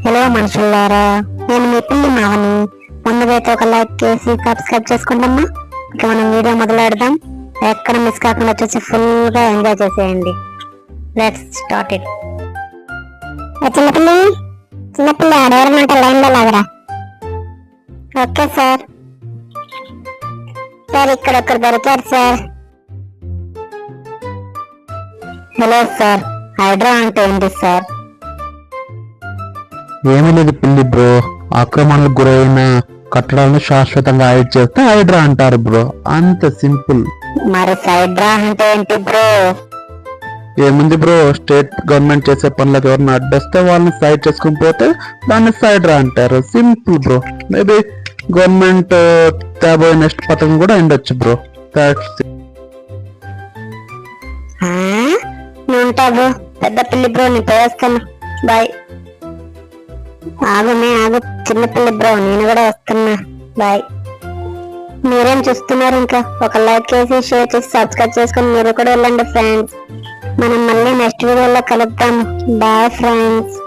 Hello మనుషులారా, నేను మీ పిల్లి మావని. ముందుగైతే ఒక లైక్ చేసి సబ్స్క్రైబ్ చేసుకుంటామా. ఇక మనం వీడియో మొదలెడదాం. ఎక్కడ మిస్ కాకుండా చూసి ఫుల్ గా ఎంజాయ్ చేసేయండి. Let's start it. చిన్నపిల్ల ఎవరమంటే లైన్ లో లాగరా. Okay sir. సార్ ఇక్కడ ఒకరు దొరికారు సార్. హలో సార్, హైడ్రా అంటే ఏంటి సార్? ఏమీ లేదు పిల్లి బ్రో, ఆక్రమణలకు గురైన కట్టడాలను శాశ్వతంగా హైడ్ చేస్తే హైడ్రా అంటారు బ్రో, అంత సింపుల్. మరి హైడ్రా అంటే ఏంటి బ్రో? ఏముంది బ్రో, స్టేట్ గవర్నమెంట్ చేసే పనులకు ఎవరిని అడ్డొస్తే వాళ్ళని సైడ్ చేసుకుని పోతే దాన్ని హైడ్రా అంటారు. Simple bro. మేబీ గవర్నమెంట్ తేబోయే నెక్స్ట్ పథకం కూడా ఉండొచ్చు బ్రో. ఉంటా బ్రో. పెద్ద పిల్లి బ్రో, నేను పోయేస్తాను. బాయ్. ఆగు చిన్నపిల్లి బ్రో, నేను కూడా వస్తున్నా. బాయ్. మీరేం చూస్తున్నారు? ఇంకా ఒక లైక్ చేసి షేర్ చేసి సబ్స్క్రైబ్ చేసుకొని మీరు కూడా వెళ్ళండి ఫ్రెండ్స్. మనం మళ్ళీ నెక్స్ట్ వీడియోలో కలుద్దాం. Bye friends.